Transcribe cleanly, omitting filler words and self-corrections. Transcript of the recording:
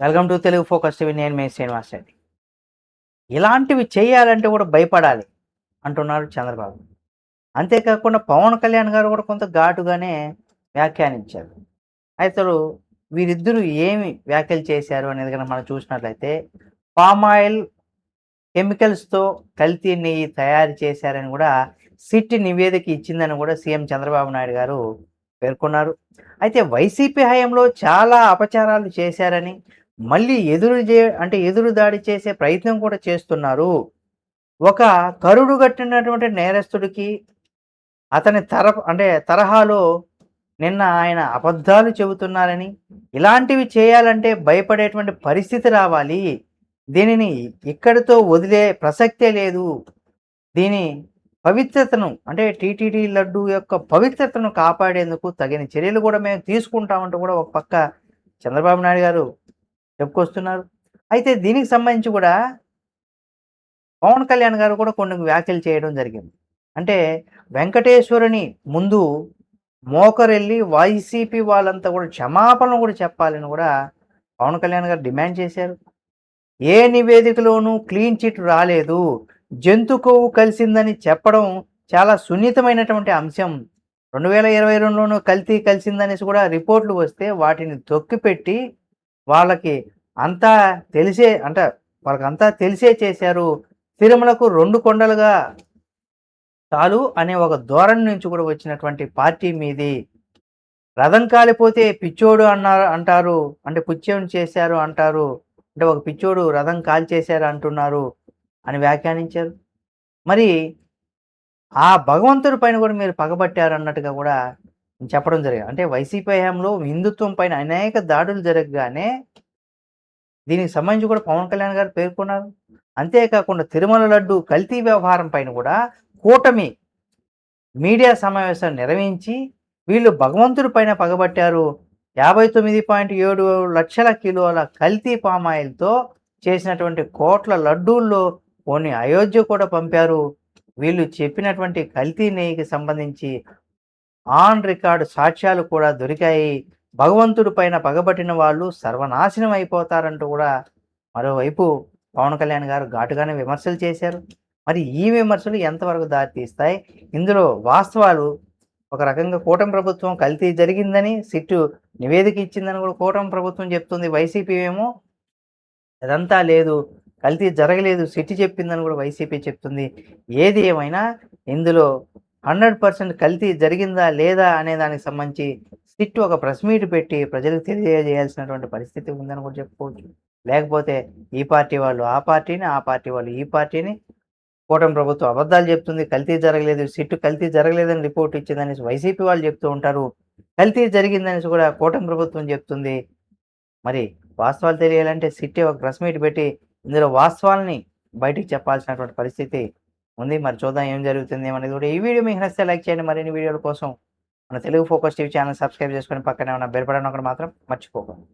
Welcome to Telugu focus TV. నేను మీ శ్రీనివాస్ రెడ్డి. ఇలాంటివి చేయాలంటే కూడా భయపడాలి అంటున్నారు చంద్రబాబు. అంతేకాకుండా పవన్ కళ్యాణ్ గారు కూడా కొంత ఘాటుగానే వ్యాఖ్యానించారు. అసలు వీరిద్దరూ ఏమి వ్యాఖ్యలు చేశారు అనేది కనుక మనం చూసినట్లయితే, పామాయిల్ కెమికల్స్‌తో కల్తీ నెయ్యి తయారు చేశారని కూడా సిట్ నివేదిక ఇచ్చిందని కూడా సీఎం చంద్రబాబు నాయుడు గారు పేర్కొన్నారు. అయితే వైసీపీ హయాంలో చాలా అపచారాలు చేశారని, మళ్ళీ ఎదురు దాడి చేసే ప్రయత్నం కూడా చేస్తున్నారు. ఒక కరుడుగట్టినటువంటి నేరస్తుడికి అతని తరహాలో నిన్న ఆయన అబద్ధాలు చెబుతున్నారని, ఇలాంటివి చేయాలంటే భయపడేటువంటి పరిస్థితి రావాలి. దీనిని ఇక్కడితో వదిలే ప్రసక్తే లేదు. దీని పవిత్రతను అంటే టీటీడీ లడ్డూ యొక్క పవిత్రతను కాపాడేందుకు తగిన చర్యలు కూడా మేము తీసుకుంటామంటూ కూడా ఒక పక్క చంద్రబాబు నాయుడు గారు చెప్పుకొస్తున్నారు. అయితే దీనికి సంబంధించి కూడా పవన్ కళ్యాణ్ గారు కూడా కొన్ని వ్యాఖ్యలు చేయడం జరిగింది. అంటే వెంకటేశ్వరుని ముందు మోకరెళ్ళి వైసీపీ వాళ్ళంతా కూడా క్షమాపణలు కూడా చెప్పాలని కూడా పవన్ కళ్యాణ్ గారు డిమాండ్ చేశారు. ఏ నివేదికలోనూ క్లీన్ చిట్ రాలేదు, జంతు కొవ్వు కలిసిందని చెప్పడం చాలా సున్నితమైనటువంటి అంశం. 2022లోనూ కల్తీ కలిసిందనేసి కూడా రిపోర్ట్లు వస్తే వాటిని తొక్కిపెట్టి వాళ్ళకి అంతా వాళ్ళకంతా తెలిసే చేశారు. తిరుమలకు 2 కొండలుగా చాలు అనే ఒక ధోరణి నుంచి కూడా వచ్చినటువంటి పార్టీ మీది. రథం కాలిపోతే పిచ్చోడు అంటారు, అంటే పుచ్చోని చేశారు అంటారు, అంటే ఒక పిచ్చోడు రథం కాల్చేశారు అంటున్నారు అని వ్యాఖ్యానించారు. మరి ఆ భగవంతుడి పైన కూడా మీరు పగబట్టారు అన్నట్టుగా కూడా చెప్పడం జరిగింది. అంటే వైసీపీ హయాంలో హిందుత్వం పైన అనేక దాడులు జరగగానే దీనికి సంబంధించి కూడా పవన్ కళ్యాణ్ గారు పేర్కొన్నారు. అంతేకాకుండా తిరుమల లడ్డు కల్తీ వ్యవహారం పైన కూడా కూటమి మీడియా సమావేశం నిర్వహించి వీళ్ళు భగవంతుడి పైన పగబట్టారు, 59.7 లక్షల కిలోల కల్తీ పామాయిల్తో చేసినటువంటి కోట్ల లడ్డూల్లో కొన్ని అయోధ్య కూడా పంపారు. వీళ్ళు చెప్పినటువంటి కల్తీ నెయ్యికి సంబంధించి ఆన్ రికార్డు సాక్ష్యాలు కూడా దొరికాయి. భగవంతుడి పైన పగబట్టిన వాళ్ళు సర్వనాశనం అయిపోతారంటూ కూడా మరోవైపు పవన్ కళ్యాణ్ గారు ఘాటుగానే విమర్శలు చేశారు. మరి ఈ విమర్శలు ఎంతవరకు దారితీస్తాయి? ఇందులో వాస్తవాలు ఒక రకంగా కూటమి ప్రభుత్వం కల్తీ జరిగిందని సిట్టు నివేదిక ఇచ్చిందని కూడా కూటమి ప్రభుత్వం చెప్తుంది. వైసీపీ ఏమో అదంతా లేదు, కల్తీ జరగలేదు, సిట్ చెప్పిందని కూడా వైసీపీ చెప్తుంది. ఏది ఏమైనా ఇందులో 100% కల్తీ జరిగిందా లేదా అనే దానికి సంబంధించి సిట్ ఒక ప్రెస్ మీట్ పెట్టి ప్రజలకు తెలియజేయాల్సినటువంటి పరిస్థితి ఉందని కూడా చెప్పుకోవచ్చు. లేకపోతే ఈ పార్టీ వాళ్ళు ఆ పార్టీని, ఆ పార్టీ వాళ్ళు ఈ పార్టీని, కూటమి ప్రభుత్వం అబద్ధాలు చెప్తుంది, కల్తీ జరగలేదు, సిట్ కల్తీ జరగలేదని రిపోర్ట్ ఇచ్చిందనేసి వైసీపీ వాళ్ళు చెప్తూ ఉంటారు. కల్తీ జరిగిందనేసి కూడా కూటమి ప్రభుత్వం చెప్తుంది. మరి వాస్తవాలు తెలియాలంటే సిట్టే ఒక ప్రెస్ మీట్ పెట్టి ఇందులో వాస్తవాల్ని బయటికి చెప్పాల్సినటువంటి పరిస్థితి ఉంది. మరి చూద్దాం ఏం జరుగుతుంది అనేది కూడా. ఈ వీడియో మీకు నచ్చితే లైక్ చేయండి. మరిన్ని వీడియోల కోసం మన Telugu focus TV channel subscribe చేసుకొని పక్కనే ఉన్న బెల్ బటన్ ఒకటి మాత్రం మర్చిపోకండి.